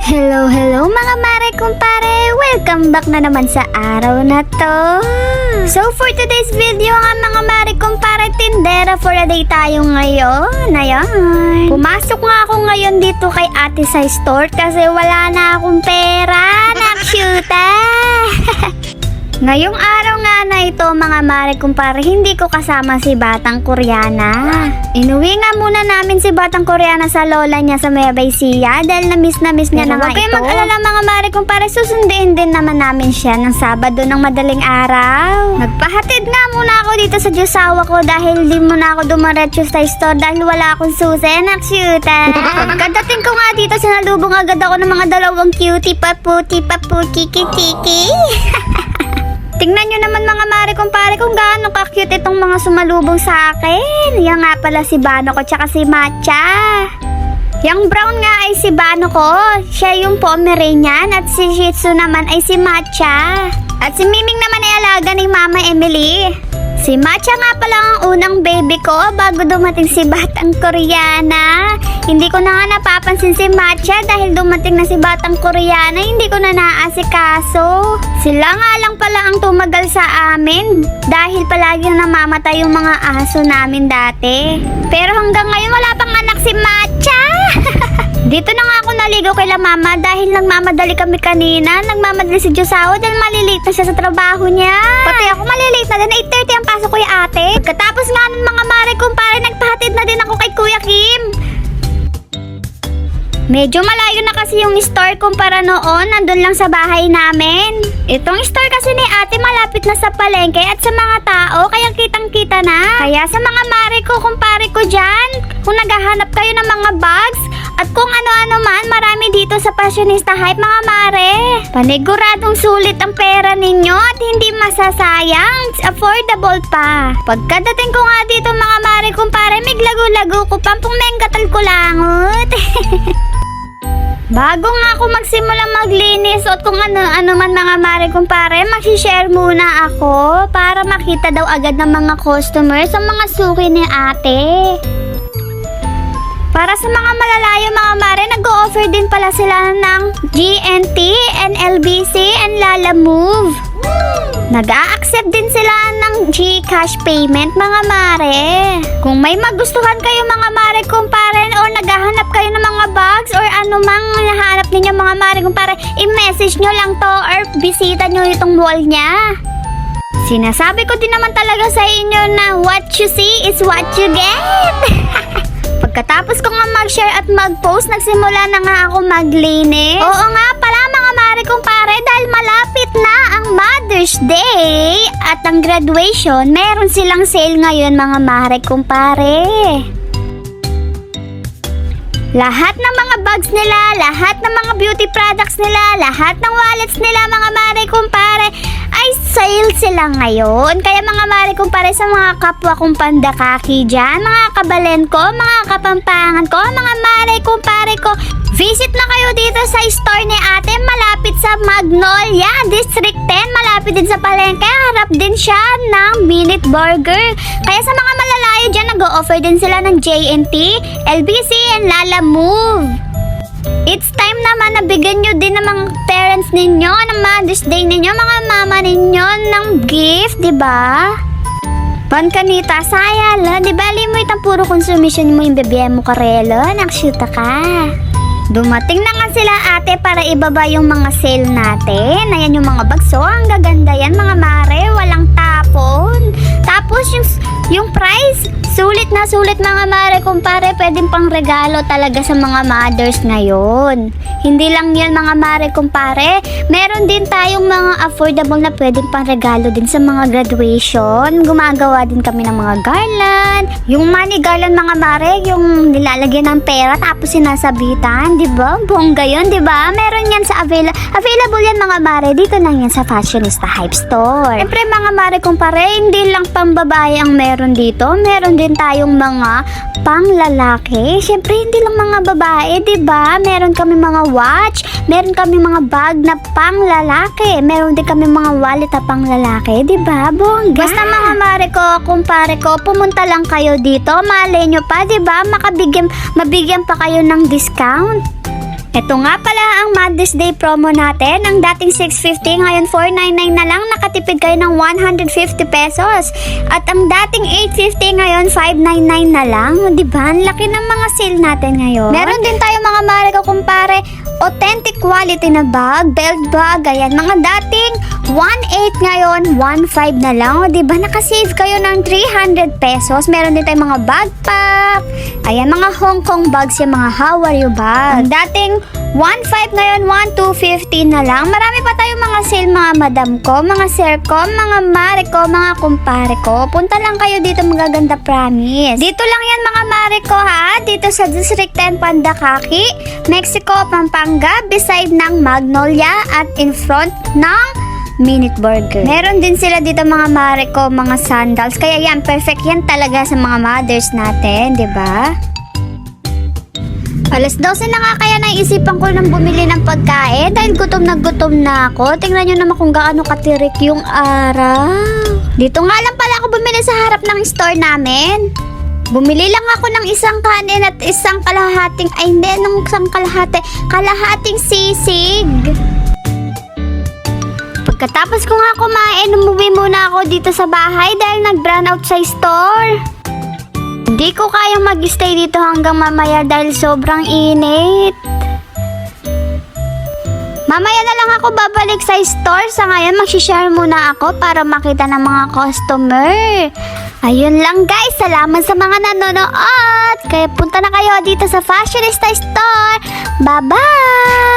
Hello mga mare kumpare! Welcome back na naman sa araw na to! So for today's video nga mga mare kumpare, tindera for a day tayo ngayon. Ayan. Pumasok nga ako ngayon dito kay ate sa store kasi wala na akong pera. Nakshuta! Ngayong araw nga na ito mga mare kumpare, hindi ko kasama si Batang Koreana. Inuwi nga muna namin si Batang Koreana sa lola niya sa Nueva Ecija dahil na-miss niya na nga ito. Huwag kayong mag-alala mga mare kumpare, susunduin din naman namin siya ng Sabado ng madaling araw. Nagpahatid nga muna ako dito sa Diyosawa ko dahil di muna ako dumaretso sa store dahil wala akong susi. Nakshuta! Pagkadating ko nga dito, sinalubong agad ako ng mga dalawang cutie papu kiki-kiki. Tingnan nyo naman mga mare kumpare kung gaano ka-cute itong mga sumalubong sa akin. Yan nga pala si Bano ko tsaka si Matcha. Yang brown nga ay si Bano ko. Siya yung Pomeranian at si Shih Tzu naman ay si Matcha. At si Miming naman ay alaga ni Mama Emily. Si Matcha nga pala ang unang baby ko bago dumating si Batang Koreana. Hindi ko na nga napapansin si Matcha dahil dumating na si Batang Koreana, hindi ko na naaasikaso. Sila nga lang pala ang tumagal sa amin dahil palagi na namamatay yung mga aso namin dati. Pero hanggang ngayon wala pang anak si Matcha. Dito na nga ako naligaw kay la mama dahil nagmamadali kami kanina. Nagmamadali si Diyosawa dahil malilate na siya sa trabaho niya. Pati ako malilate na din. 8:30 ang pasok ko yung ate. Pagkatapos nga ng mga mare kumpare, nagpahatid na din ako kay Kuya Kim. Medyo malayo na kasi yung store kumpara noon, nandun lang sa bahay namin. Itong store kasi ni ate malapit na sa palengke at sa mga tao, kaya kitang-kita na. Kaya sa mga mare ko, kumpare ko dyan, kung naghahanap kayo ng mga bags, at kung ano-ano man, marami dito sa Fashionista Hype mga mare. Paniguradong sulit ang pera ninyo at hindi masasayang, affordable pa. Pagkadating ko nga dito mga mare kumpare, may lagu-lagu ko pampung menggatal ko langot. Bago nga ako magsimula maglinis at kung ano man mga mare kumpare, mag-share muna ako para makita daw agad ng mga customers ang mga suki ni ate. Para sa mga malalayo mga mare, nag-o-offer din pala sila ng GNT, NLBC, and Lalamove. Nag-a-accept din sila ng GCash payment mga mare. Kung may magustuhan kayo mga mare kumpare o naghahanap kayo ng mga bags or anumang nahanap ninyo mga mare kumpare, i-message nyo lang to or bisita nyo itong wall niya. Sinasabi ko din naman talaga sa inyo na what you see is what you get. Pagkatapos ko nga mag-share at mag-post, nagsimula na nga ako maglinis. Oo nga pala mga mare kumpare, dahil malapit na ang Mother's Day at ang graduation, meron silang sale ngayon mga mare kumpare. Lahat ng mga bags nila, lahat ng mga beauty products nila, lahat ng wallets nila mga mare kumpare, ay sale sila ngayon. Kaya mga mare kumpare, sa mga kapwa kong pandakaki dyan, mga kabalen ko, mga kapampangan ko, mga mare kumpare ko, visit na kayo dito sa store ni ate, malapit sa Magnolia, District 10, malapit din sa palengke, harap din siya ng Minute Burger. Kaya sa mga malalayo dyan, nag-o-offer din sila ng JNT, LBC, and Lalamove. It's time naman na bigyan nyo din ng mga parents ninyo, ng Mother's Day ninyo, mga mama ninyo ng gift, diba? Pankanita, sayala, diba limit ang puro consumption mo yung bebye mo karelo, nakshuta ka. Dumating na nga sila ate para ibaba yung mga sale natin. Ayan yung mga bagso, ang gaganda yan mga mare, walang tapon. Tapos yung price, sulit na sulit mga mare kumpare, pwedeng pang regalo talaga sa mga mothers ngayon. Hindi lang yan mga mare kumpare, meron din tayong mga affordable na pwedeng pang regalo din sa mga graduation. Gumagawa din kami ng mga garland. Yung money garland mga mare, yung nilalagyan ng pera tapos sinasabitan, diba? Bongga yun, diba? Meron yan sa available yan mga mare, dito lang yan sa Fashionista Hype Store. Siyempre mga mare kumpare, hindi lang pambabae ang meron dito, meron din tayong mga pang lalaki. Siyempre hindi lang mga babae, diba? Meron kami mga watch, meron kami mga bag na pang lalaki, meron din kami mga wallet na pang lalaki, diba? Bongga! Basta mga mare ko, kumpare ko, pumunta lang kayo dito, malay nyo pa, diba? Mabigyan pa kayo ng discount. Ito nga pala ang Mother's Day promo natin. Ang dating 650, ngayon 499 na lang. Nakatipid kayo ng 150 pesos. At ang dating 850, ngayon 599 na lang. Diba? Ang laki ng mga sale natin ngayon. Meron din tayo mga mare ko kumpare, authentic quality na bag, belt bag. Ayan, mga dating 1.8 ngayon, 1.5 na lang. O, diba? Nakasave kayo ng 300 pesos. Meron din tayong mga backpack. Ayan, mga Hong Kong bags, yung mga how are you bag. Ang dating 1.5 ngayon, 1.250 na lang. Marami pa tayong mga sale mga madam ko, mga sir ko, mga mare ko, mga kumpare ko. Punta lang kayo dito, magaganda promise. Dito lang yan mga mare ko ha. Dito sa District 10 Pandakaki, Mexico, Pampanga, beside ng Magnolia at in front ng Minute Burger. Meron din sila dito mga mare ko, mga sandals. Kaya yan, perfect yan talaga sa mga mothers natin, di ba? Alas 12 na nga kaya naisipan ko nang bumili ng pagkain dahil gutom na ako. Tingnan nyo naman kung gaano katirik yung araw. Dito nga lang pala ako bumili sa harap ng store namin. Bumili lang ako ng isang kanin at isang kalahating, kalahating sisig. Pagkatapos ko nga kumain, umuwi muna ako dito sa bahay dahil nag-brown out sa store. Hindi ko kayang mag-stay dito hanggang mamaya dahil sobrang init. Mamaya na lang ako babalik sa store. Sa ngayon, mag-share muna ako para makita ng mga customer. Ayun lang guys, salamat sa mga nanonood. Kaya punta na kayo dito sa Fashionista Store. Bye-bye!